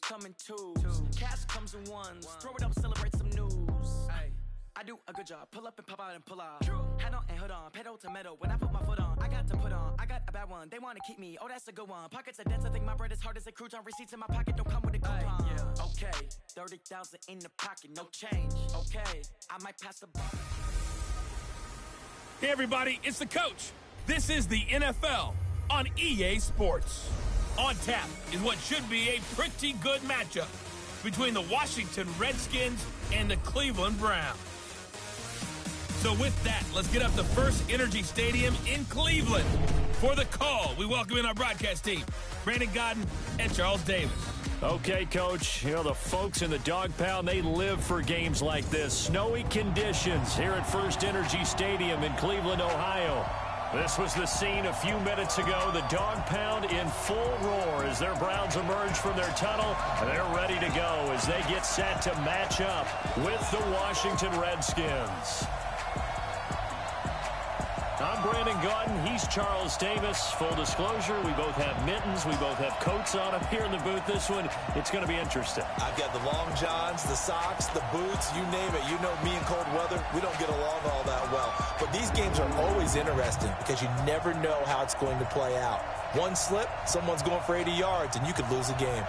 come in twos. Cash comes in ones. Throw it up, celebrate some news. I do a good job. Pull up and pop out and pull out. Head on and hood on. Pedal to metal. When I put my foot on, I got to put on. I got a bad one. They want to keep me. Oh, that's a good one. Pockets are dense. I think my bread is hard as a crouton. Receipts in my pocket don't come with a coupon. Okay, 30,000 in the pocket, no change. Okay, I might pass the bar. Hey everybody, it's the coach. This is the NFL on EA Sports. On tap is what should be a pretty good matchup between the Washington Redskins and the Cleveland Browns. So with that, let's get up to First Energy Stadium in Cleveland. For the call, we welcome in our broadcast team, Brandon Godden and Charles Davis. Okay, Coach, you know, the folks in the Dog Pound, they live for games like this. Snowy conditions here at First Energy Stadium in Cleveland, Ohio. This was the scene a few minutes ago. The Dog Pound in full roar as their Browns emerge from their tunnel. And they're ready to go as they get set to match up with the Washington Redskins. I'm Brandon Godden. He's Charles Davis. Full disclosure, we both have mittens. We both have coats on up here in the booth. This one, it's going to be interesting. I've got the long johns, the socks, the boots, you name it. You know me in cold weather, we don't get along all that well. But these games are always interesting because you never know how it's going to play out. One slip, someone's going for 80 yards, and you could lose a game.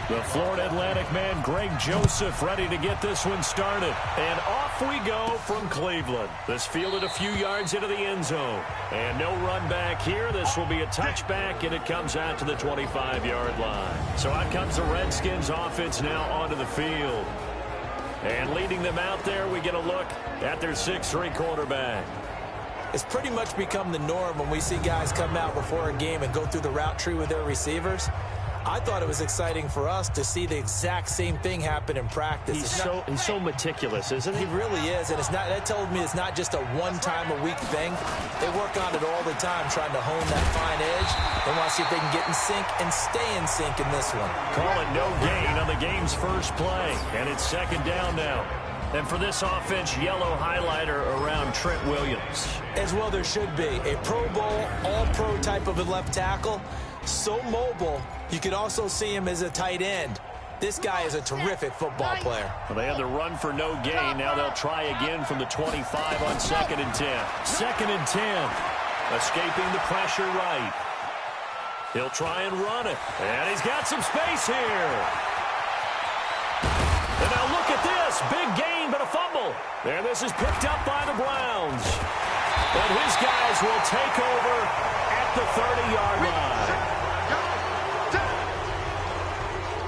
The Florida Atlantic man, Greg Joseph, ready to get this one started. And off we go from Cleveland. This fielded a few yards into the end zone. And no run back here. This will be a touchback, and it comes out to the 25-yard line. So out comes the Redskins offense now onto the field. And leading them out there, we get a look at their 6'3" quarterback. It's pretty much become the norm when we see guys come out before a game and go through the route tree with their receivers. I thought it was exciting for us to see the exact same thing happen in practice. He's so meticulous, isn't he? He really is, and that tells me it's not just a one-time-a-week thing. They work on it all the time, trying to hone that fine edge. They want to see if they can get in sync and stay in sync in this one. Call it no gain on the game's first play, and it's second down now. And for this offense, yellow highlighter around Trent Williams. As well there should be. A Pro Bowl, all-pro type of a left tackle. So mobile, you could also see him as a tight end. This guy is a terrific football player. Well, they had the run for no gain. Now they'll try again from the 25 on 2nd and 10. 2nd and 10. Escaping the pressure right. He'll try and run it. And he's got some space here. And now look at this. Big gain, but a fumble. And this is picked up by the Browns. And his guys will take over at the 30-yard line.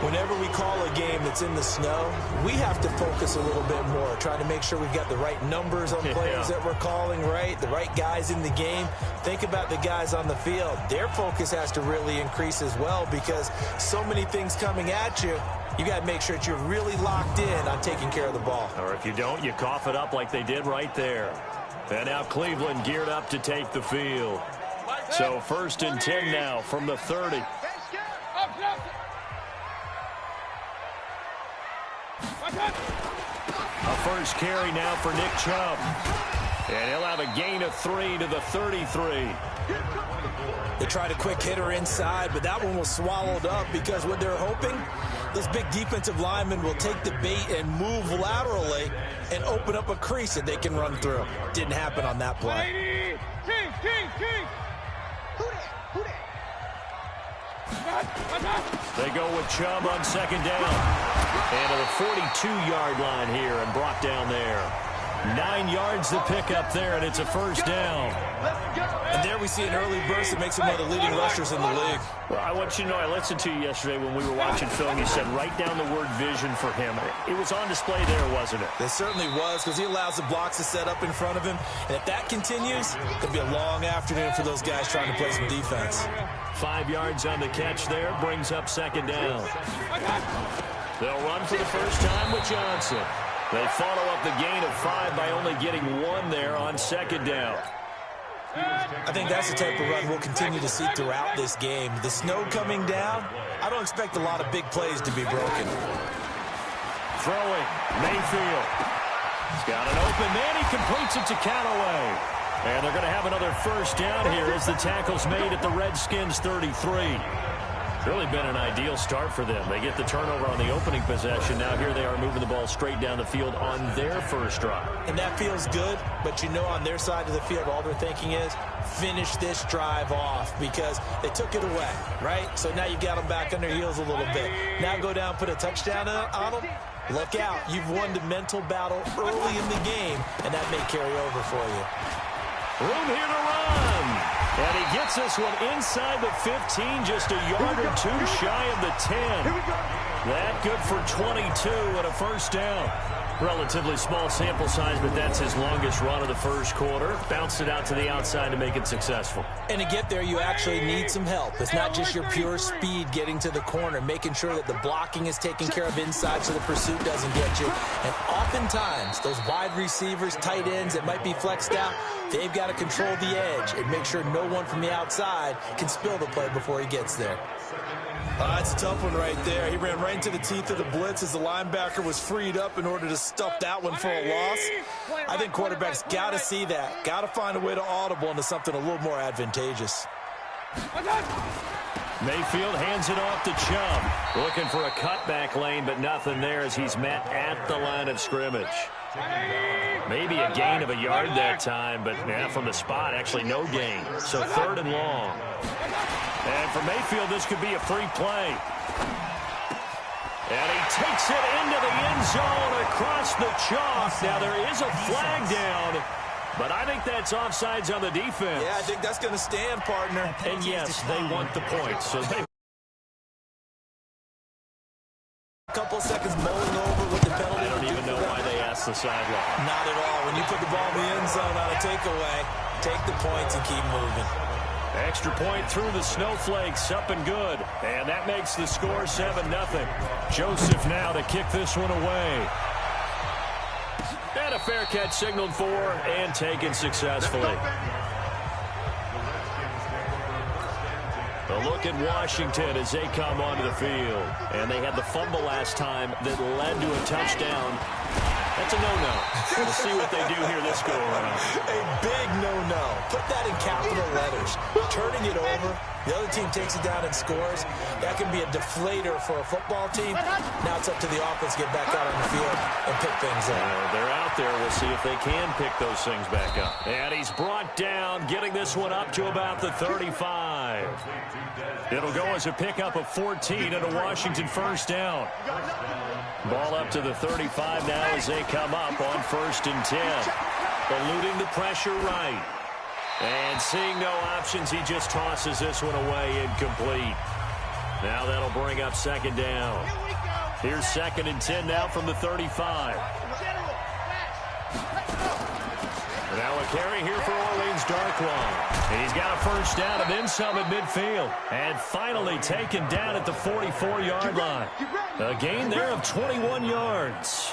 Whenever we call a game that's in the snow, we have to focus a little bit more, trying to make sure we've got the right numbers on players that we're calling, right? The right guys in the game. Think about the guys on the field. Their focus has to really increase as well because so many things coming at you. You got to make sure that you're really locked in on taking care of the ball. Or if you don't, you cough it up like they did right there. And now Cleveland geared up to take the field. So 1st and 10 now from the 30. A first carry now for Nick Chubb. And he'll have a gain of 3 to the 33. They tried a quick hitter inside, but that one was swallowed up because what they're hoping, this big defensive lineman will take the bait and move laterally and open up a crease that they can run through. Didn't happen on that play. They go with Chubb on 2nd down. And to the 42-yard line here and brought down there. 9 yards to pick up there, and it's a first down. And there we see an early burst that makes him one of the leading rushers in the league. Well, I want you to know, I listened to you yesterday when we were watching film. You said write down the word vision for him. It was on display there, wasn't it? It certainly was, because he allows the blocks to set up in front of him. And if that continues, it could be a long afternoon for those guys trying to play some defense. 5 yards on the catch there, brings up 2nd down. They'll run for the first time with Johnson. They follow up the gain of 5 by only getting 1 there on 2nd down. I think that's the type of run we'll continue to see throughout this game. The snow coming down, I don't expect a lot of big plays to be broken. Throwing, Mayfield. He's got an open man. He completes it to Callaway. And they're going to have another first down here as the tackle's made at the Redskins 33. Really been an ideal start for them. They get the turnover on the opening possession. Now here they are moving the ball straight down the field on their first drive. And that feels good, but you know on their side of the field all they're thinking is finish this drive off because they took it away, right? So now you got them back on their heels a little bit. Now go down, put a touchdown on them. Look out. You've won the mental battle early in the game, and that may carry over for you. Room here to run. And he gets this one inside the 15, just a yard or two shy of the 10. That good for 22 and a first down. Relatively small sample size, but that's his longest run of the first quarter. Bounced it out to the outside to make it successful. And to get there, you actually need some help. It's not just your pure speed getting to the corner, making sure that the blocking is taken care of inside so the pursuit doesn't get you. And oftentimes, those wide receivers, tight ends that might be flexed out, they've got to control the edge and make sure no one from the outside can spill the play before he gets there. That's a tough one right there. He ran right into the teeth of the blitz as the linebacker was freed up in order to stuff that one for a loss. I think quarterbacks got to see that. Got to find a way to audible into something a little more advantageous. Mayfield hands it off to Chubb. Looking for a cutback lane, but nothing there as he's met at the line of scrimmage. Maybe a gain of a yard that time, but from the spot, actually no gain. So third and long. And for Mayfield, this could be a free play. And he takes it into the end zone across the chalk. Now there is a flag down, but I think that's offsides on the defense. Yeah, I think that's going to stand, partner. And yes, they want the points. So they couple seconds mulling over with the penalty. I don't even know why they asked the sideline. Not at all. When you put the ball in the end zone on a takeaway, take the points and keep moving. Extra point through the snowflakes, up and good. And that makes the score 7-0. Joseph now to kick this one away. And a fair catch signaled for and taken successfully. A look at Washington as they come onto the field. And they had the fumble last time that led to a touchdown. That's a no-no. We'll see what they do here this go-around. A big no-no. Put that in capital letters. Turning it over, the other team takes it down and scores. That can be a deflator for a football team. Now it's up to the offense to get back out on the field and pick things up. They're out there. We'll see if they can pick those things back up. And he's brought down, getting this one up to about the 35. It'll go as a pickup of 14 and a Washington first down. Ball up to the 35 now as they come up on 1st and 10. Eluding the pressure right. And seeing no options, he just tosses this one away incomplete. Now that'll bring up 2nd down. Here's 2nd and 10 now from the 35. Now a carry here for Orleans Darkwa. And he's got a first down and then some at midfield. And finally taken down at the 44-yard line. A gain there of 21 yards.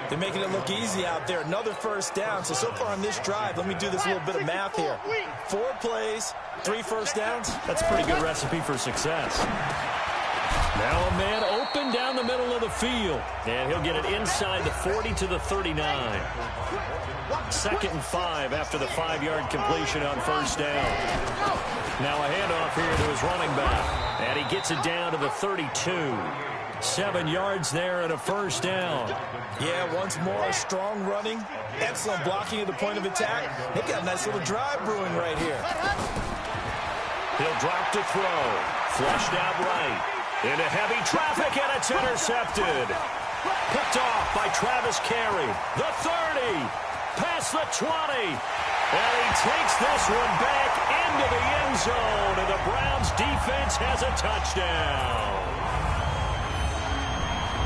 They're making it look easy out there. Another first down. So far on this drive, let me do this little bit of math here. 4 plays, 3 first downs. That's a pretty good recipe for success. Now a man open down the middle of the field. And he'll get it inside the 40 to the 39. 2nd and 5 after the 5-yard completion on first down. Now a handoff here to his running back. And he gets it down to the 32. 7 yards there and a first down. Yeah, once more, strong running. Excellent blocking at the point of attack. They've got a nice little drive brewing right here. He'll drop to throw. Flushed out right. Into heavy traffic, and it's intercepted. Picked off by Travis Carey. The 30. Past the 20. And he takes this one back into the end zone. And the Browns defense has a touchdown.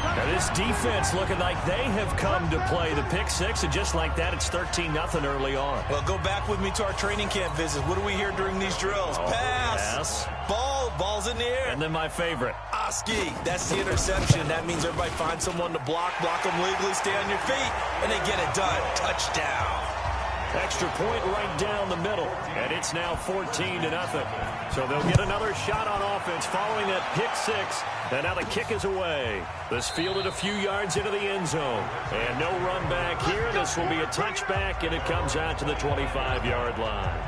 Now this defense looking like they have come to play. The pick 6, and just like that, it's 13-0 early on. Well, go back with me to our training camp visit. What do we hear during these drills? Pass. Ball's in the air. And then my favorite. Oski. That's the interception. That means everybody finds someone to block them legally, stay on your feet, and they get it done. Touchdown. Extra point right down the middle, and it's now 14-0. So they'll get another shot on offense following that pick six, and now the kick is away. This fielded a few yards into the end zone, and no run back here. This will be a touchback, and it comes out to the 25-yard line.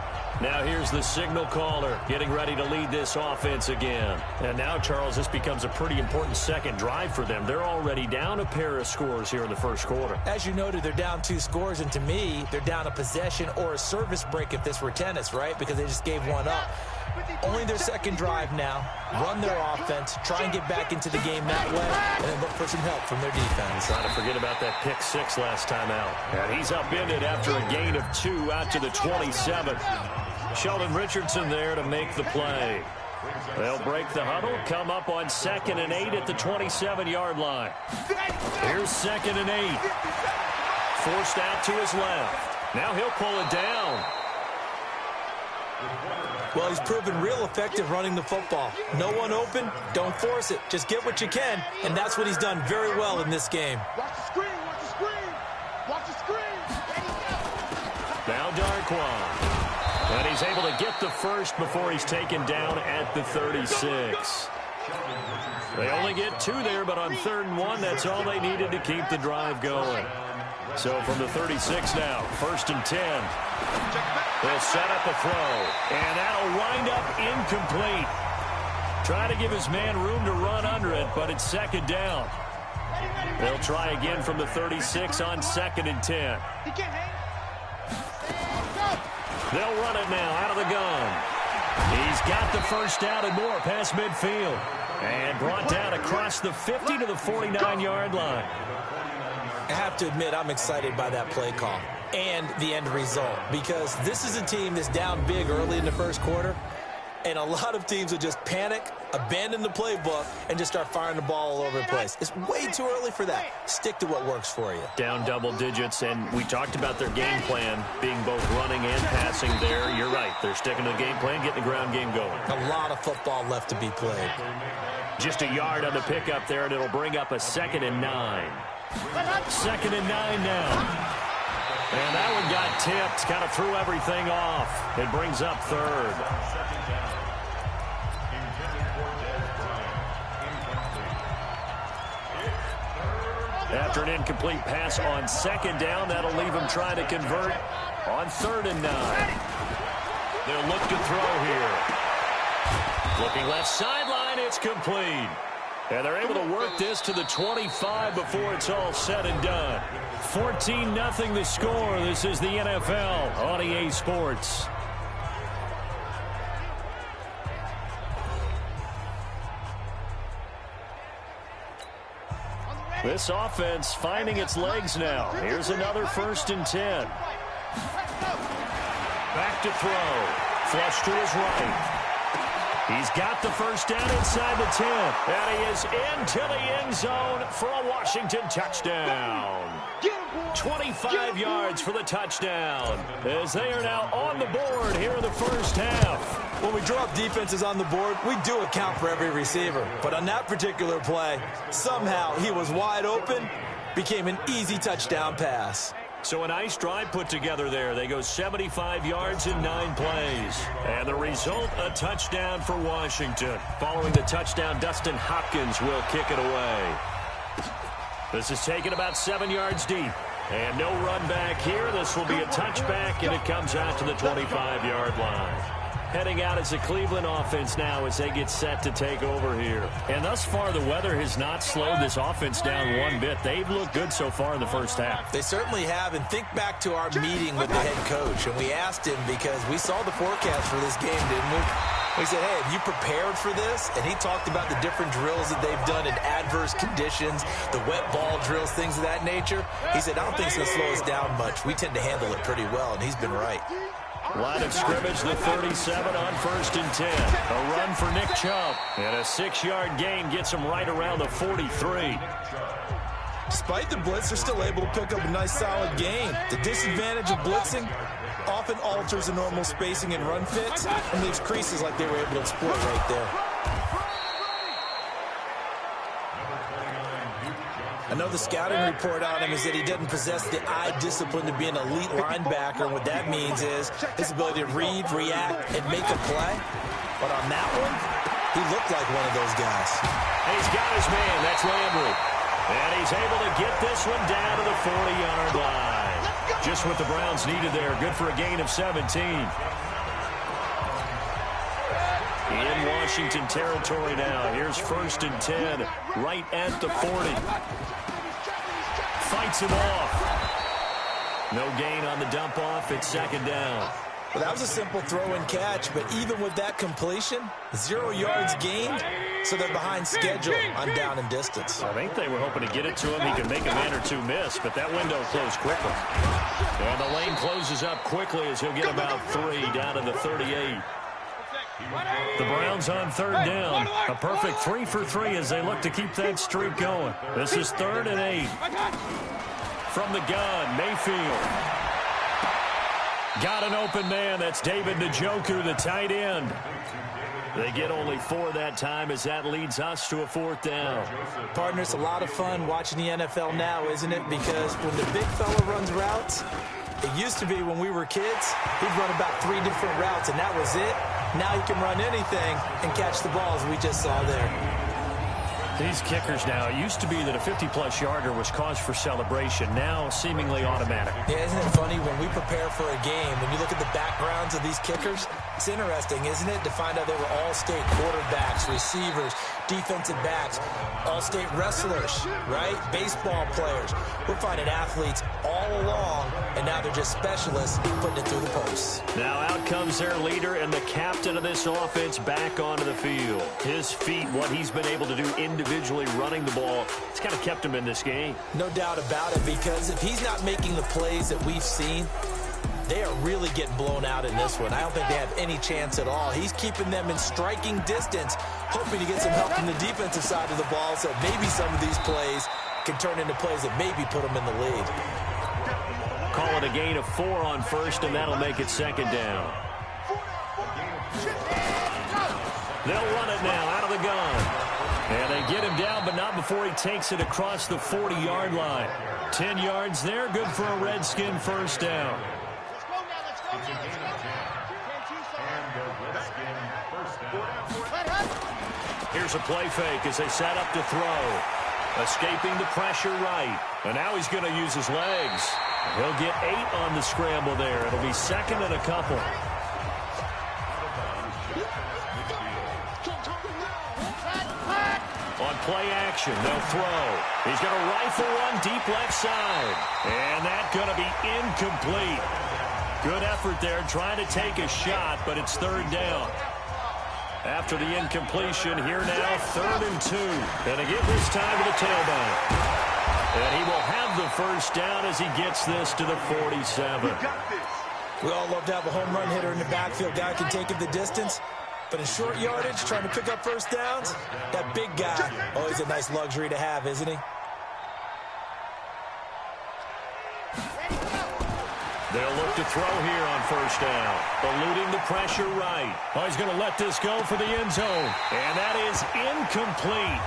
Now here's the signal caller getting ready to lead this offense again. And now, Charles, this becomes a pretty important second drive for them. They're already down a pair of scores here in the first quarter. As you noted, they're down 2 scores, and to me, they're down a possession or a service break if this were tennis, right? Because they just gave one up. Only their second drive now. Run their offense, try and get back into the game that way, and then look for some help from their defense. Trying to forget about that pick six last time out. And he's upended after a gain of 2 out to the 27. Sheldon Richardson there to make the play. They'll break the huddle, come up on 2nd and 8 at the 27-yard line. Here's 2nd and 8. Forced out to his left. Now he'll pull it down. Well, he's proven real effective running the football. No one open, don't force it. Just get what you can, and that's what he's done very well in this game. Watch the screen, watch the screen, watch the screen. Now Darquan. And he's able to get the first before he's taken down at the 36. They only get 2 there, but on 3rd and 1, that's all they needed to keep the drive going. So from the 36 now, 1st and 10. They'll set up a throw, and that'll wind up incomplete. Trying to give his man room to run under it, but it's 2nd down. They'll try again from the 36 on 2nd and 10. They'll run it now out of the gun. He's got the first down and more past midfield. And brought down across the 50 to the 49-yard line. I have to admit, I'm excited by that play call and the end result, because this is a team that's down big early in the first quarter, and a lot of teams will just panic, abandon the playbook, and just start firing the ball all over the place. It's way too early for that. Stick to what works for you. Down double digits, and we talked about their game plan being both running and passing there. You're right. They're sticking to the game plan, getting the ground game going. A lot of football left to be played. Just a yard on the pickup there, and it'll bring up a 2nd and 9. 2nd and 9 now. And that one got tipped, kind of threw everything off. It brings up 3rd. After an incomplete pass on 2nd down, that'll leave him trying to convert on 3rd and 9. They'll look to throw here. Looking left sideline, it's complete. And they're able to work this to the 25 before it's all said and done. 14-0 the score. This is the NFL on EA Sports. This offense finding its legs now. Here's another 1st and 10. Back to throw. Flush to his right. He's got the first down inside the 10. And he is into the end zone for a Washington touchdown. 25 yards for the touchdown, as they are now on the board here in the first half. When we drop defenses on the board, we do account for every receiver. But on that particular play, somehow he was wide open, became an easy touchdown pass. So a nice drive put together there. They go 75 yards in 9 plays. And the result, a touchdown for Washington. Following the touchdown, Dustin Hopkins will kick it away. This is taken about 7 yards deep. And no run back here. This will be a touchback, and it comes out to the 25-yard line. Heading out as a Cleveland offense now as they get set to take over here. And thus far, the weather has not slowed this offense down one bit. They've looked good so far in the first half. They certainly have. And think back to our meeting with the head coach. And we asked him, because we saw the forecast for this game, didn't we? We said, hey, have you prepared for this? And he talked about the different drills that they've done in adverse conditions, the wet ball drills, things of that nature. He said, I don't think it's going to slow us down much. We tend to handle it pretty well, and he's been right. Line of scrimmage, the 37 on 1st and 10. A run for Nick Chubb. And a 6-yard gain gets him right around the 43. Despite the blitz, they're still able to pick up a nice solid gain. The disadvantage of blitzing often alters the normal spacing and run fits and leaves creases like they were able to exploit right there. I know the scouting report on him is that he doesn't possess the eye discipline to be an elite linebacker. And what that means is his ability to read, react, and make a play. But on that one, he looked like one of those guys. He's got his man. That's Landry. And he's able to get this one down to the 40-yard line. Just what the Browns needed there. Good for a gain of 17. In Washington territory now. Here's 1st and 10, right at the 40. Fights him off. No gain on the dump off. It's 2nd down. Well, that was a simple throw and catch, but even with that completion, 0 yards gained, so they're behind schedule on down and distance. I think they were hoping to get it to him. He could make a man or two miss, but that window closed quickly. And the lane closes up quickly as he'll get about 3 down to the 38. The Browns on 3rd down. A perfect 3 for 3 as they look to keep that streak going. This is 3rd and 8. From the gun, Mayfield. Got an open man. That's David Njoku, the tight end. They get only 4 that time as that leads us to a 4th down. Partner, it's a lot of fun watching the NFL now, isn't it? Because when the big fella runs routes, it used to be when we were kids, he'd run about 3 different routes, and that was it. Now he can run anything and catch the balls we just saw there. These kickers now, it used to be that a 50-plus yarder was cause for celebration. Now, seemingly automatic. Yeah, isn't it funny when we prepare for a game, when you look at the backgrounds of these kickers, it's interesting, isn't it, to find out they were all-state quarterbacks, receivers, defensive backs, all-state wrestlers, right? Baseball players. We're finding athletes all along, and now they're just specialists putting it through the posts. Now out comes their leader and the captain of this offense back onto the field. His feet, what he's been able to do individually running the ball, it's kind of kept him in this game. No doubt about it, because if he's not making the plays that we've seen, they are really getting blown out in this one. I don't think they have any chance at all. He's keeping them in striking distance, hoping to get some help from the defensive side of the ball so maybe some of these plays can turn into plays that maybe put them in the lead. Call it a gain of 4 on 1st, and that'll make it 2nd down. They'll run it now out of the gun. And they get him down, but not before he takes it across the 40-yard line. 10 yards there, good for a Redskin 1st down. Here's a play fake as they set up to throw. Escaping the pressure right. And now he's going to use his legs. He'll get 8 on the scramble there. It'll be 2nd and a couple. On play action, they'll throw. He's going to rifle one deep left side. And that's going to be incomplete. Good effort there trying to take a shot, but it's 3rd down. After the incompletion, here now, 3rd and 2. And again this time to the tailback. And he will have the 1st down as he gets this to the 47. We all love to have a home run hitter in the backfield. Guy can take it the distance. But in short yardage, trying to pick up 1st downs, that big guy, always a nice luxury to have, isn't he? They'll look to throw here on 1st down. Eluding the pressure right. Oh, he's going to let this go for the end zone. And that is incomplete.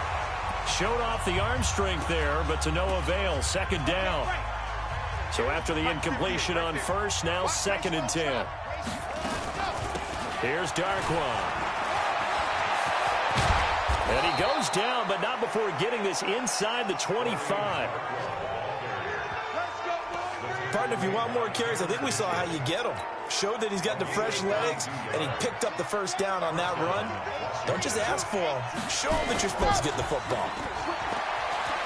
Showed off the arm strength there, but to no avail. 2nd down. So after the incompletion on 1st, now 2nd and 10. Here's Darkwan. And he goes down, but not before getting this inside the 25. Partner, if you want more carries, I think we saw how you get them. Showed that he's got the fresh legs, and he picked up the 1st down on that run. Don't just ask for them. Show them that you're supposed to get the football.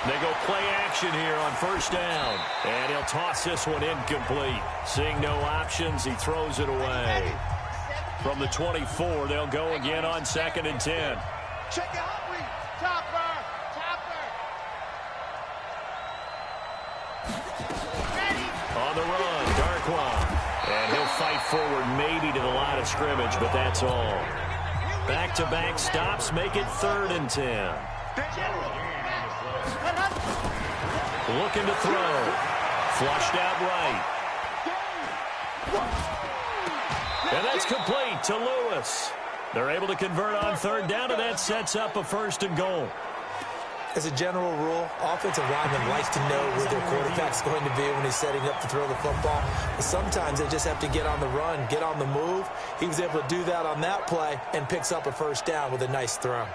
They go play action here on 1st down. And he'll toss this one incomplete. Seeing no options, he throws it away. From the 24, they'll go again on 2nd and 10. Check it out, Topper. On the run, Darkwan. And he'll fight forward maybe to the line of scrimmage, but that's all. Back-to-back stops make it 3rd and 10. Looking to throw. Flushed out right. And that's complete to Lewis. They're able to convert on 3rd down, and that sets up a 1st and goal. As a general rule, offensive linemen like to know where their quarterback's going to be when he's setting up to throw the football. But sometimes they just have to get on the run, get on the move. He was able to do that on that play and picks up a first down with a nice throw.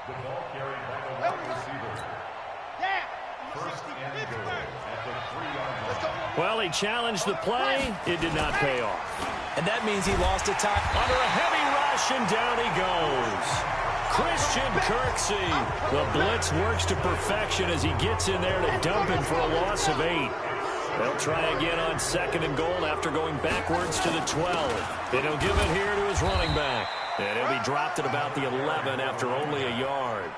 The ball carried by the wide receiver. First and goal at the 3-yard line. Well, he challenged the play. It did not pay off. And that means he lost a tackle. Under a heavy rush, and down he goes. Christian Kirksey. The blitz works to perfection as he gets in there to dump him for a loss of 8. They'll try again on 2nd and goal after going backwards to the 12. And he'll give it here to his running back. And he'll be dropped at about the 11 after only a yard.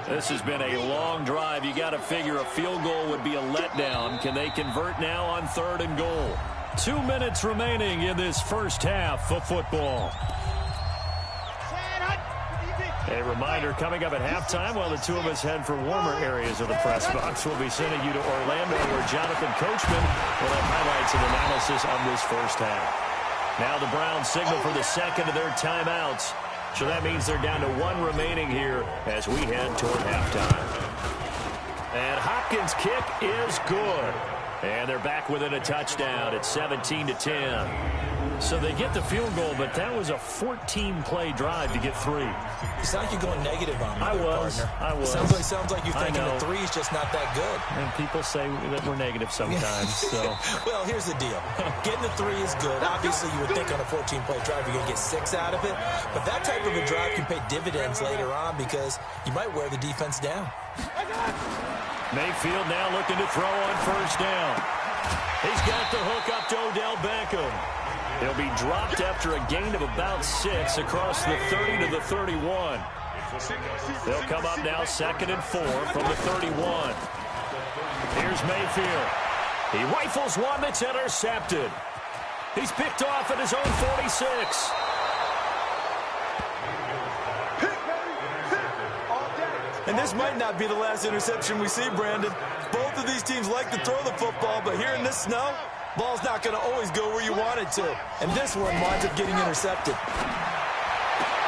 This has been a long drive. You got to figure a field goal would be a letdown. Can they convert now on 3rd and goal? 2 minutes remaining in this first half of football. A reminder, coming up at halftime, while the two of us head for warmer areas of the press box, we'll be sending you to Orlando, where Jonathan Coachman will have highlights and analysis of this first half. Now the Browns signal for the second of their timeouts. So that means they're down to 1 remaining here as we head toward halftime. And Hopkins' kick is good. And they're back within a touchdown at 17-10. So they get the field goal, but that was a 14-play drive to get 3. You sound like you're going negative on me, I was. Sounds like you're thinking the 3's just not that good. And people say that we're negative sometimes. So. Well, here's the deal. Getting the 3 is good. Obviously, you would think on a 14-play drive you're going to get 6 out of it. But that type of a drive can pay dividends later on because you might wear the defense down. Mayfield now looking to throw on 1st down. He's got the hook up to Odell Beckham. He'll be dropped after a gain of about 6 across the 30 to the 31. They'll come up now 2nd and 4 from the 31. Here's Mayfield. He rifles one that's intercepted. He's picked off at his own 46. And this might not be the last interception we see, Brandon. Both of these teams like to throw the football, but here in this snow, ball's not going to always go where you want it to. And this one winds up getting intercepted.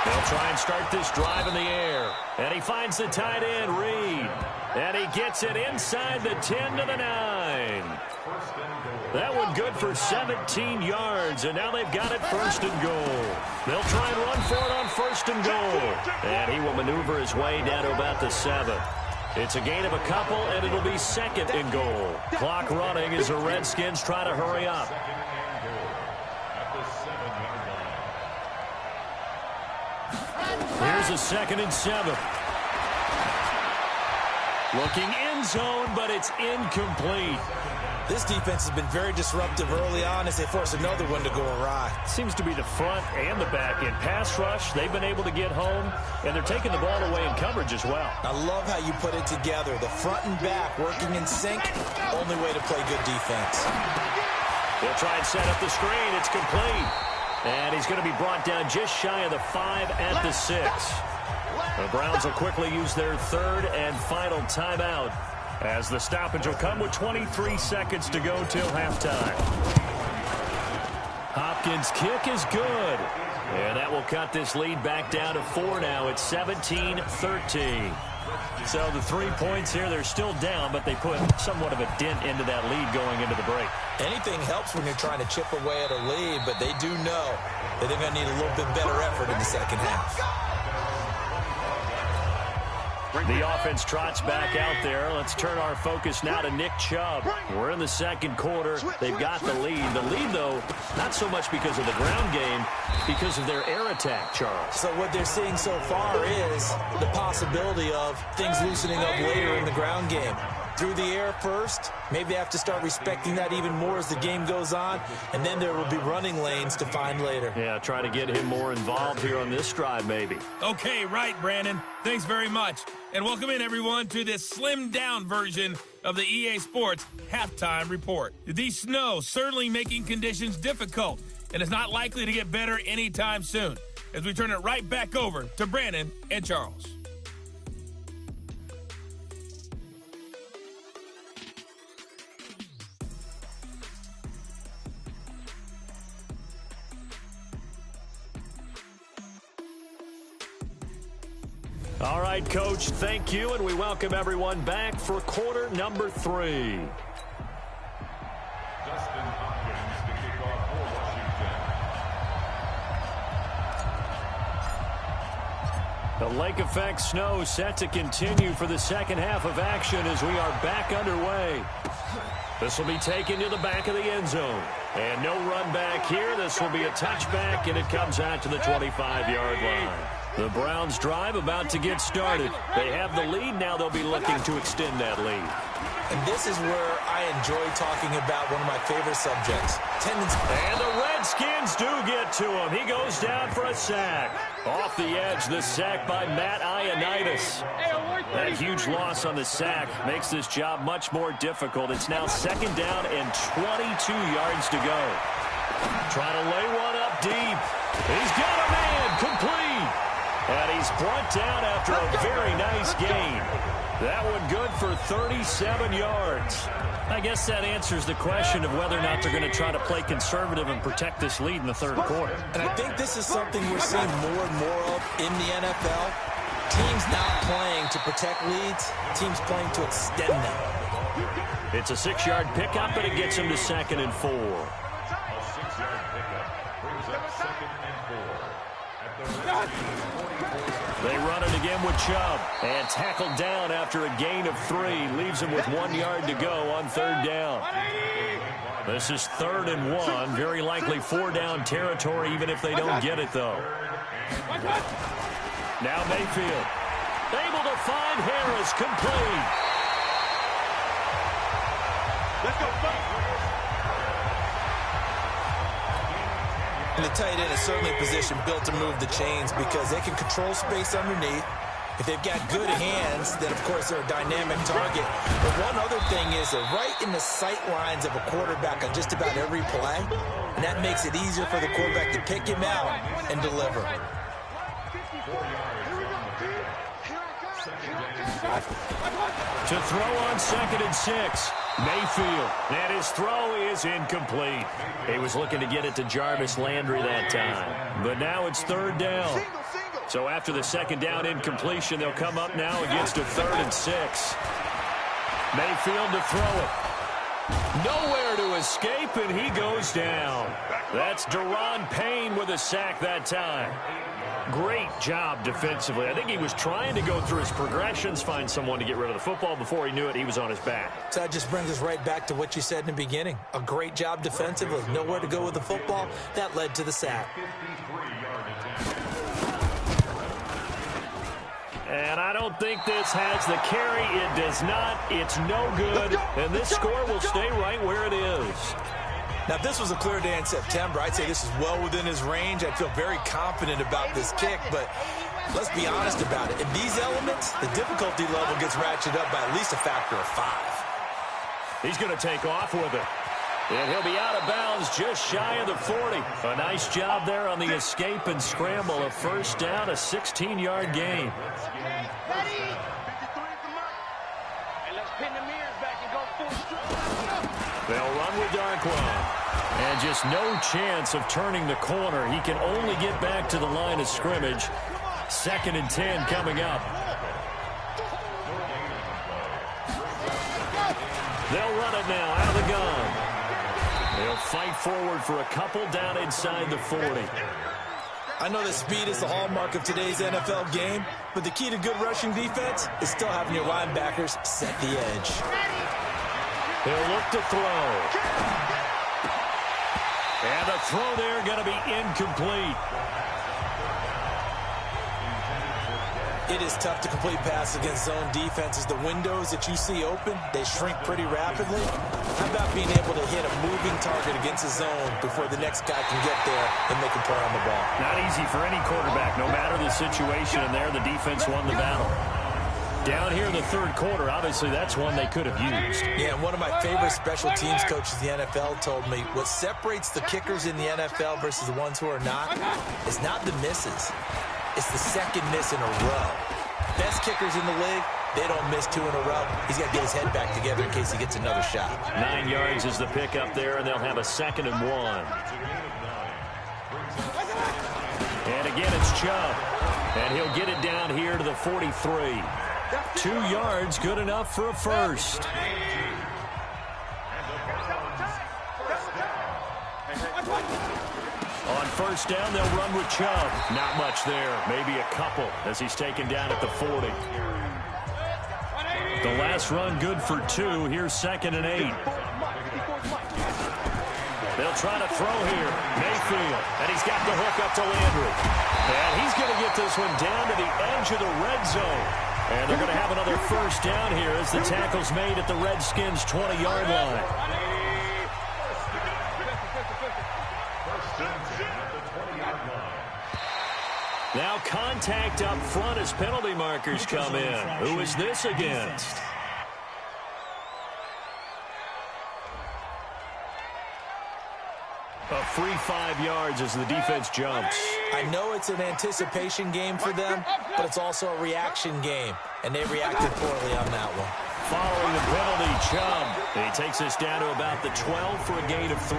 They'll try and start this drive in the air. And he finds the tight end, Reed. And he gets it inside the 10 to the 9. That one good for 17 yards, and now they've got it 1st and goal. They'll try and run for it on 1st and goal. And he will maneuver his way down to about the 7. It's a gain of a couple, and it'll be 2nd and goal. Clock running as the Redskins try to hurry up. Here's a 2nd and 7. Looking end zone, but it's incomplete. This defense has been very disruptive early on as they force another one to go awry. Seems to be the front and the back end. Pass rush, they've been able to get home, and they're taking the ball away in coverage as well. I love how you put it together. The front and back working in sync, only way to play good defense. They'll try and set up the screen. It's complete. And he's going to be brought down just shy of the 5 at the 6. The Browns will quickly use their 3rd and final timeout, as the stoppage will come with 23 seconds to go till halftime. Hopkins' kick is good. And that will cut this lead back down to 4 now. It's 17-13. So the 3 points here, they're still down, but they put somewhat of a dent into that lead going into the break. Anything helps when you're trying to chip away at a lead, but they do know that they're going to need a little bit better effort in the second half. The offense trots back out there. Let's turn our focus now to Nick Chubb. We're in the 2nd quarter. They've got the lead. The lead, though, not so much because of the ground game, because of their air attack, Charles. So what they're seeing so far is the possibility of things loosening up later in the ground game. Through the air first, maybe they have to start respecting that even more as the game goes on, and then there will be running lanes to find later. Yeah, try to get him more involved here on this drive, maybe. Okay, right, Brandon. Thanks very much. And welcome in, everyone, to this slimmed-down version of the EA Sports Halftime Report. The snow certainly making conditions difficult, and it's not likely to get better anytime soon, as we turn it right back over to Brandon and Charles. All right, Coach, thank you, and we welcome everyone back for quarter number 3. Dustin Hopkins to kick off for Washington. The lake effect snow set to continue for the second half of action as we are back underway. This will be taken to the back of the end zone. And no run back here. This will be a touchback, and it comes out to the 25-yard line. The Browns' drive about to get started. They have the lead. Now they'll be looking to extend that lead. And this is where I enjoy talking about one of my favorite subjects. And the Redskins do get to him. He goes down for a sack. Off the edge, the sack by Matt Ioannidis. That huge loss on the sack makes this job much more difficult. It's now second down and 22 yards to go. Trying to lay one up deep. He's got a man complete. And he's brought down after a very nice gain. That one good for 37 yards. I guess that answers the question of whether or not they're going to try to play conservative and protect this lead in the third quarter. And I think this is something we're seeing more and more of in the NFL. Teams not playing to protect leads, teams playing to extend them. It's a 6-yard pickup, and it gets him to 2nd and 4. A 6-yard pickup brings up 2nd and 4. At the Redskins 44. They run it again with Chubb, and tackled down after a gain of 3. Leaves him with 1 yard to go on 3rd down. This is 3rd and 1. Very likely 4-down territory, even if they don't get it, though. Now Mayfield. Able to find Harris, complete. Let's go, And the tight end is certainly a position built to move the chains because they can control space underneath. If they've got good hands, then, of course, they're a dynamic target. But one other thing is they're right in the sight lines of a quarterback on just about every play, and that makes it easier for the quarterback to pick him out and deliver. To throw on 2nd and 6. Mayfield. And his throw is incomplete. He was looking to get it to Jarvis Landry that time. But now it's 3rd down. So after the 2nd down incompletion, they'll come up now against a 3rd and 6. Mayfield to throw it. Nowhere to escape, and he goes down. That's Daron Payne with a sack that time. Great job defensively. I think he was trying to go through his progressions, find someone to get rid of the football. Before he knew it, he was on his back. So that just brings us right back to what you said in the beginning. A great job defensively. Nowhere to go with the football. That led to the sack. And I don't think this has the carry. It does not. It's no good. And this score will stay right where it is. Now, if this was a clear day in September, I'd say this is well within his range. I'd feel very confident about this kick, but let's be honest about it. In these elements, the difficulty level gets ratcheted up by at least a factor of 5. He's going to take off with it. And he'll be out of bounds just shy of the 40. A nice job there on the escape and scramble. A 1st down, a 16-yard gain. They'll run with Darkwan. And just no chance of turning the corner. He can only get back to the line of scrimmage. 2nd and 10 coming up. They'll run it now out of the gun. They'll fight forward for a couple down inside the 40. I know that speed is the hallmark of today's NFL game, but the key to good rushing defense is still having your linebackers set the edge. He'll look to throw. And the throw there going to be incomplete. It is tough to complete pass against zone defenses. The windows that you see open, they shrink pretty rapidly. How about being able to hit a moving target against a zone before the next guy can get there and make a play on the ball? Not easy for any quarterback, no matter the situation. And there, the defense won the battle. Down here in the 3rd quarter, obviously that's one they could have used. Yeah, and one of my favorite special teams coaches in the NFL told me what separates the kickers in the NFL versus the ones who are not is not the misses. It's the 2nd miss in a row. Best kickers in the league, they don't miss 2 in a row. He's got to get his head back together in case he gets another shot. 9 yards is the pickup there, and they'll have a 2nd and 1. And again, it's Chubb. And he'll get it down here to the 43. 2 yards, good enough for a first. On first down, they'll run with Chubb. Not much there, maybe a couple as he's taken down at the 40. The last run good for 2. Here's 2nd and 8. They'll try to throw here. Mayfield, and he's got the hook up to Landry. And he's going to get this one down to the edge of the red zone. And they're going to have another first down here as the tackle's made at the Redskins' 20-yard line. Now contact up front as penalty markers come in. Who is this against? A free 5 yards as the defense jumps. I know it's an anticipation game for them, but it's also a reaction game, and they reacted poorly on that one. Following the penalty, Chubb. He takes us down to about the 12 for a gain of 3.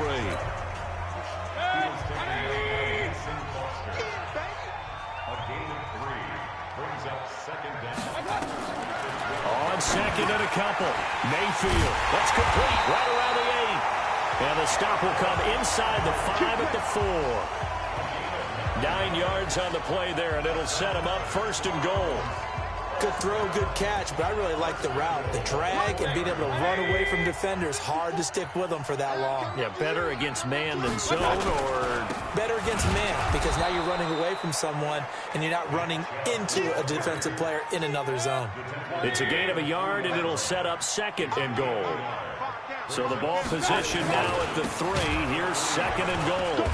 On second and a couple. Mayfield. That's complete right around the 8. And the stop will come inside the 5 at the 4. 9 yards on the play there, and it'll set him up 1st and goal. Good throw, good catch, but I really like the route. The drag and being able to run away from defenders, hard to stick with them for that long. Yeah, better against man than zone, or? Better against man, because now you're running away from someone, and you're not running into a defensive player in another zone. It's a gain of a yard, and it'll set up 2nd and goal. So the ball position now at the 3. Here's 2nd and goal.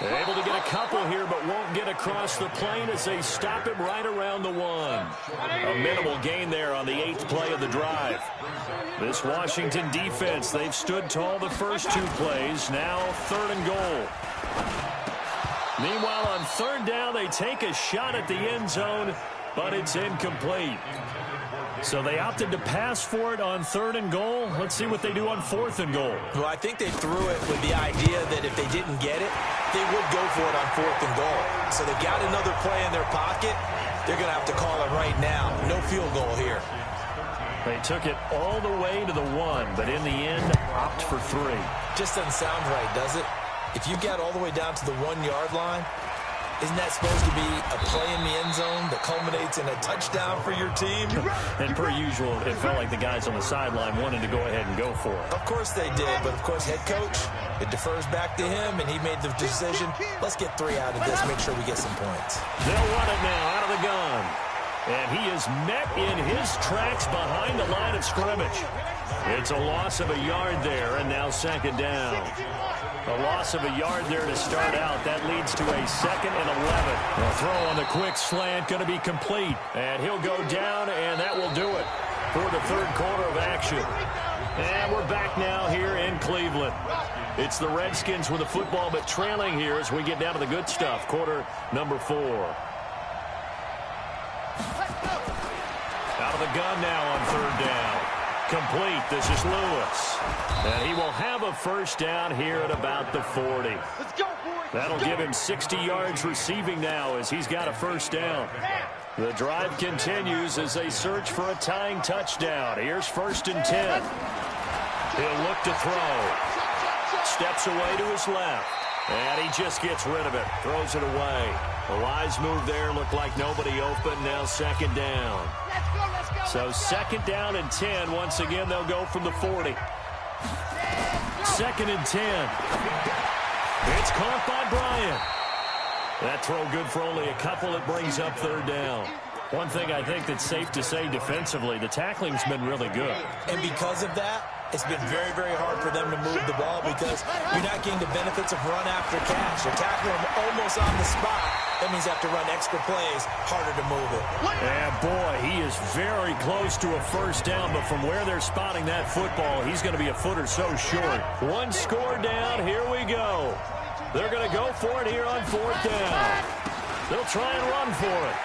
Able to get a couple here, but won't get across the plane as they stop him right around the 1. A minimal gain there on the 8th play of the drive. This Washington defense, they've stood tall the first 2 plays. Now 3rd and goal. Meanwhile, on 3rd down, they take a shot at the end zone, but it's incomplete. So they opted to pass for it on 3rd and goal. Let's see what they do on 4th and goal. Well, I think they threw it with the idea that if they didn't get it, they would go for it on 4th and goal. So they got another play in their pocket. They're going to have to call it right now. No field goal here. They took it all the way to the 1, but in the end, opt for 3. Just doesn't sound right, does it? If you got all the way down to the 1-yard line, isn't that supposed to be a play in the end zone that culminates in a touchdown for your team? And per usual, it felt like the guys on the sideline wanted to go ahead and go for it. Of course they did, but of course head coach, it defers back to him, and he made the decision, let's get 3 out of this, make sure we get some points. They'll run it now out of the gun. And he is met in his tracks behind the line of scrimmage. It's a loss of a yard there, and now 2nd down. A loss of a yard there to start out. That leads to a 2nd and 11. The throw on the quick slant going to be complete. And he'll go down, and that will do it for the 3rd quarter of action. And we're back now here in Cleveland. It's the Redskins with the football, but trailing here as we get down to the good stuff. Quarter number 4. Out of the gun now on 3rd down. Complete. This is Lewis. And he will have a first down here at about the 40. That'll give him 60 yards receiving now as he's got a first down. The drive continues as they search for a tying touchdown. Here's 1st and 10. He'll look to throw. Steps away to his left. And he just gets rid of it. Throws it away. A wise move there. Looked like nobody open. Now 2nd down. So 2nd down and 10. Once again, they'll go from the 40. 2nd and 10. It's caught by Bryant. That throw good for only a couple. It brings up 3rd down. One thing I think that's safe to say defensively, the tackling's been really good. And because of that, it's been very, very hard for them to move the ball because you're not getting the benefits of run after catch. You're tackling them almost on the spot. That means you have to run extra plays, harder to move it. And boy, he is very close to a first down, but from where they're spotting that football, he's going to be a foot or so short. 1 score down, here we go. They're going to go for it here on 4th down. They'll try and run for it.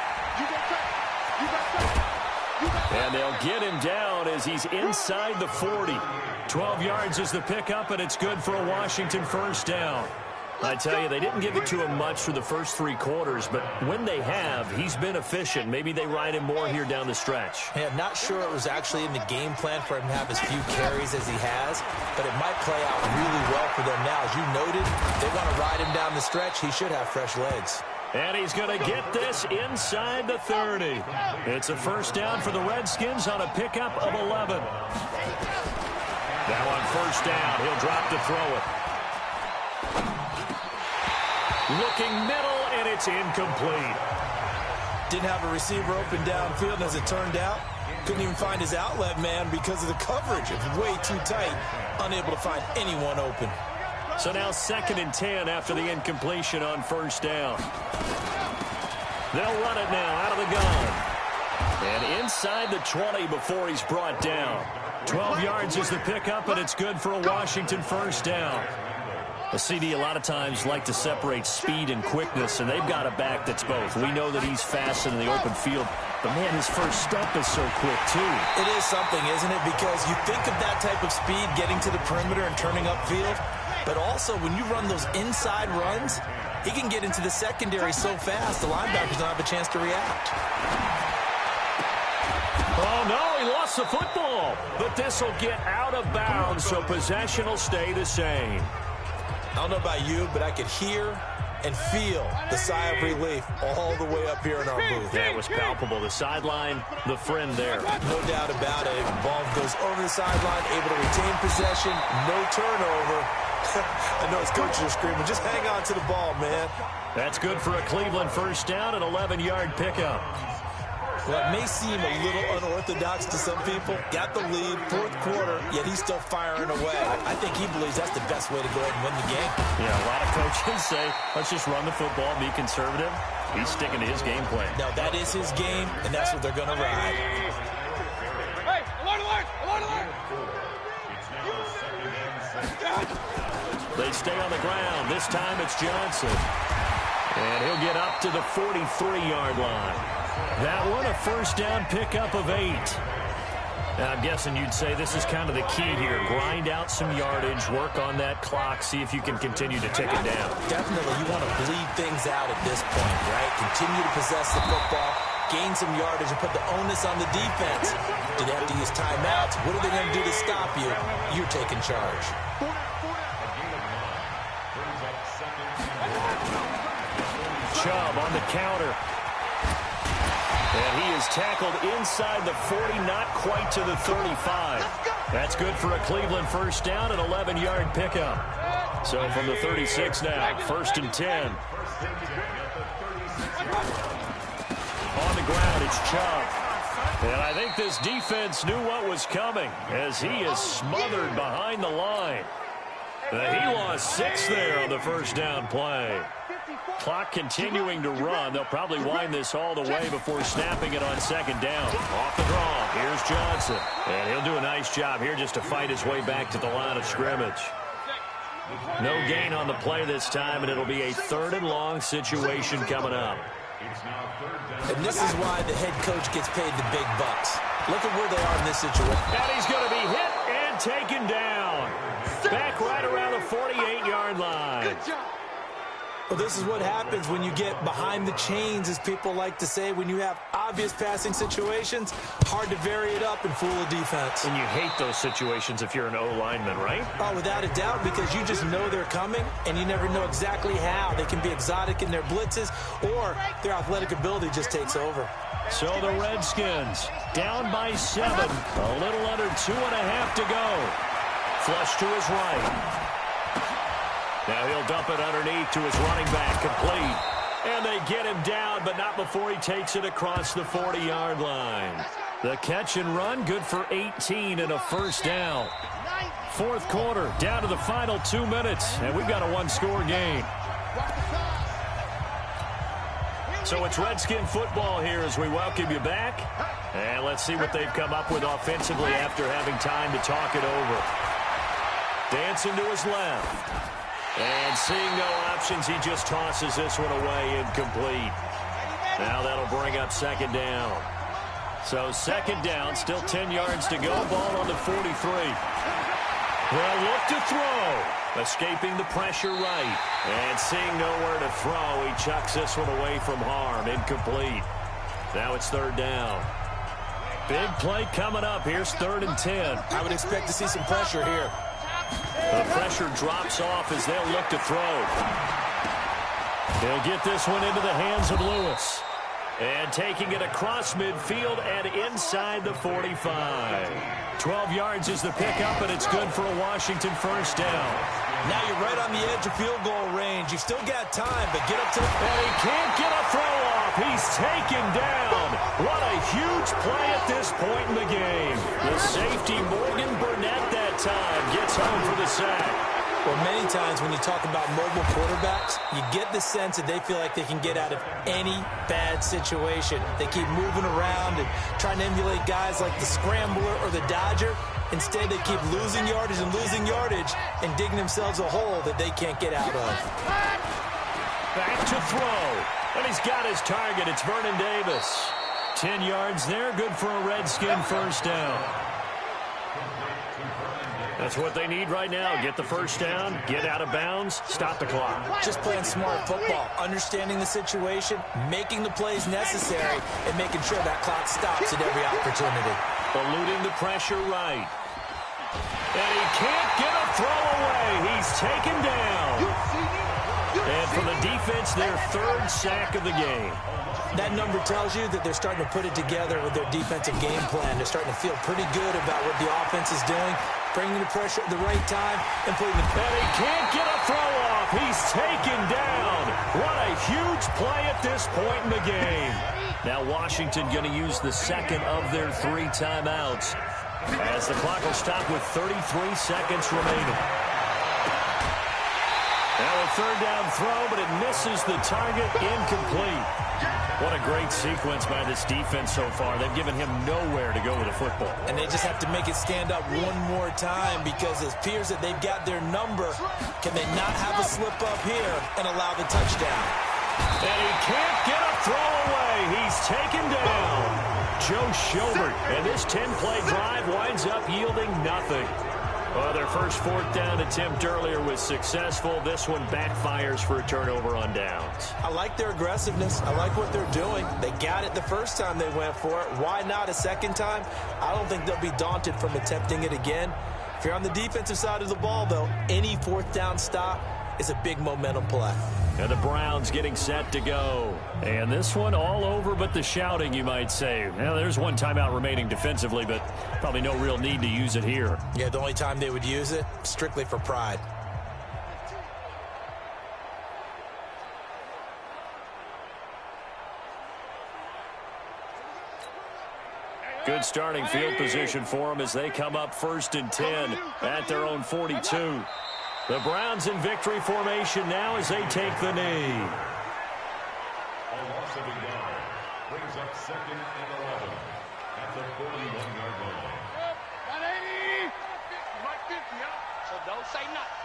And they'll get him down as he's inside the 40. 12 yards is the pickup, and it's good for a Washington first down. I tell you, they didn't give it to him much for the first 3 quarters, but when they have, he's been efficient. Maybe they ride him more here down the stretch. Yeah, I'm not sure it was actually in the game plan for him to have as few carries as he has, but it might play out really well for them now. As you noted, they want to ride him down the stretch. He should have fresh legs. And he's going to get this inside the 30. It's a first down for the Redskins on a pickup of 11. Now on first down, he'll drop to throw it. Looking middle, and it's incomplete. Didn't have a receiver open downfield, and as it turned out, couldn't even find his outlet man because of the coverage. It was way too tight, unable to find anyone open. So now 2nd and 10 after the incompletion on first down. They'll run it now out of the gun. And inside the 20 before he's brought down. 12 yards is the pickup, and it's good for a Washington first down. A CD a lot of times like to separate speed and quickness, and they've got a back that's both. We know that he's fast in the open field, but, man, his first step is so quick, too. It is something, isn't it? Because you think of that type of speed getting to the perimeter and turning upfield, but also when you run those inside runs, he can get into the secondary so fast the linebackers don't have a chance to react. Oh, no, he lost the football. But this will get out of bounds, so possession will stay the same. I don't know about you, but I could hear and feel the sigh of relief all the way up here in our booth. That was palpable. The sideline, the friend there. No doubt about it. The ball goes over the sideline, able to retain possession, no turnover. I know his coaches are screaming, just hang on to the ball, man. That's good for a Cleveland first down, an 11-yard pickup. Well, it may seem a little unorthodox to some people. Got the lead, 4th quarter, yet he's still firing away. I think he believes that's the best way to go ahead and win the game. Yeah, a lot of coaches say, let's just run the football, be conservative. He's sticking to his game plan. No, that is his game, and that's what they're going to ride. Hey, alert! They stay on the ground. This time it's Johnson. And he'll get up to the 43-yard line. That one, a first down pickup of 8. Now, I'm guessing you'd say this is kind of the key here. Grind out some yardage, work on that clock, see if you can continue to tick it down. Definitely, you want to bleed things out at this point, right? Continue to possess the football, gain some yardage, and put the onus on the defense. Do they have to use timeouts? What are they going to do to stop you? You're taking charge. Chubb on the counter. And he is tackled inside the 40, not quite to the 35. That's good for a Cleveland first down, an 11-yard pickup. So from the 36 now, 1st and 10. On the ground, it's Chubb. And I think this defense knew what was coming as he is smothered behind the line. He lost 6 there on the first down play. Clock continuing to run. They'll probably wind this all the way before snapping it on 2nd down. Off the draw. Here's Johnson. And he'll do a nice job here just to fight his way back to the line of scrimmage. No gain on the play this time, and it'll be a 3rd and long situation coming up. And this is why the head coach gets paid the big bucks. Look at where they are in this situation. And he's going to be hit and taken down. Back right around the 48-yard line. Good job. Well, this is what happens when you get behind the chains, as people like to say. When you have obvious passing situations, hard to vary it up and fool a defense. And you hate those situations if you're an O-lineman, right? Oh, without a doubt, because you just know they're coming, and you never know exactly how. They can be exotic in their blitzes, or their athletic ability just takes over. So the Redskins down by 7. A little under 2.5 to go. Flush to his right. Now he'll dump it underneath to his running back, complete. And they get him down, but not before he takes it across the 40-yard line. The catch and run, good for 18 and a first down. 4th quarter, down to the final 2 minutes, and we've got a 1-score game. So it's Redskin football here as we welcome you back. And let's see what they've come up with offensively after having time to talk it over. Dancing to his left. And seeing no options, he just tosses this one away, incomplete. Now that'll bring up 2nd down. So 2nd down, still 10 yards to go, ball on the 43. They'll look to throw. Escaping the pressure right. And seeing nowhere to throw, he chucks this one away from harm. Incomplete. Now it's third down. Big play coming up. Here's 3rd and 10. I would expect to see some pressure here. The pressure drops off as they'll look to throw. They'll get this one into the hands of Lewis. And taking it across midfield and inside the 45. 12 yards is the pickup, and it's good for a Washington first down. Now you're right on the edge of field goal range. You've still got time, but get up to the... And he can't get a throw off. He's taken down. What a huge play at this point in the game. The safety, Morgan Burnett, that time gets home for the sack. Well, many times when you talk about mobile quarterbacks, you get the sense that they feel like they can get out of any bad situation. They keep moving around and trying to emulate guys like the Scrambler or the Dodger. Instead, they keep losing yardage and digging themselves a hole that they can't get out of. Back to throw. And he's got his target. It's Vernon Davis. 10 yards there. Good for a Redskin first down. That's what they need right now. Get the first down, get out of bounds, stop the clock. Just playing smart football, understanding the situation, making the plays necessary, and making sure that clock stops at every opportunity. Eluding the pressure right. And he can't get a throw away. He's taken down. And for the defense, their 3rd sack of the game. That number tells you that they're starting to put it together with their defensive game plan. They're starting to feel pretty good about what the offense is doing, bringing the pressure at the right time, and putting the... And he can't get a throw off. He's taken down. What a huge play at this point in the game. Now Washington going to use the second of their 3 timeouts as the clock will stop with 33 seconds remaining. Now a 3rd down throw, but it misses the target. Incomplete. What a great sequence by this defense so far. They've given him nowhere to go with the football. And they just have to make it stand up one more time because it appears that they've got their number. Can they not have a slip up here and allow the touchdown? And he can't get a throw away. He's taken down. Joe Schobert. And this 10-play drive winds up yielding nothing. Well, their first 4th down attempt earlier was successful. This one backfires for a turnover on downs. I like their aggressiveness. I like what they're doing. They got it the first time they went for it. Why not a second time? I don't think they'll be daunted from attempting it again. If you're on the defensive side of the ball, though, any 4th down stop is a big momentum play. And the Browns getting set to go. And this one all over but the shouting, you might say. Now, there's one timeout remaining defensively, but probably no real need to use it here. Yeah, the only time they would use it, strictly for pride. Good starting field position for them as they come up 1st and 10 at their own 42. The Browns in victory formation now as they take the knee. A loss of a yard brings up 2nd and 11 at the 41-yard line. 180. 150, so don't say nothing.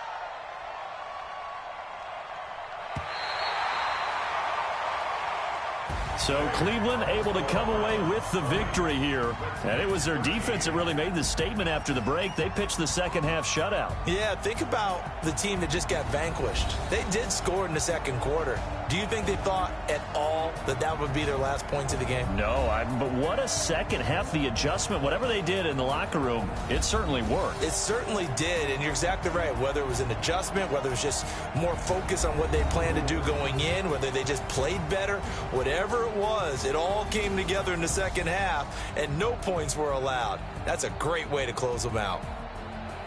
So Cleveland able to come away with the victory here. And it was their defense that really made the statement after the break. They pitched the second half shutout. Yeah, think about the team that just got vanquished. They did score in the 2nd quarter. Do you think they thought at all that that would be their last points of the game? No, but what a second half. The adjustment, whatever they did in the locker room, it certainly worked. It certainly did, and you're exactly right. Whether it was an adjustment, whether it was just more focus on what they planned to do going in, whether they just played better, whatever it was, it all came together in the second half, and no points were allowed. That's a great way to close them out.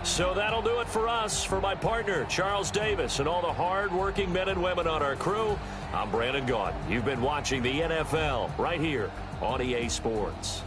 So that'll do it for us. For my partner, Charles Davis, and all the hard-working men and women on our crew, I'm Brandon Gaudin. You've been watching the NFL right here on EA Sports.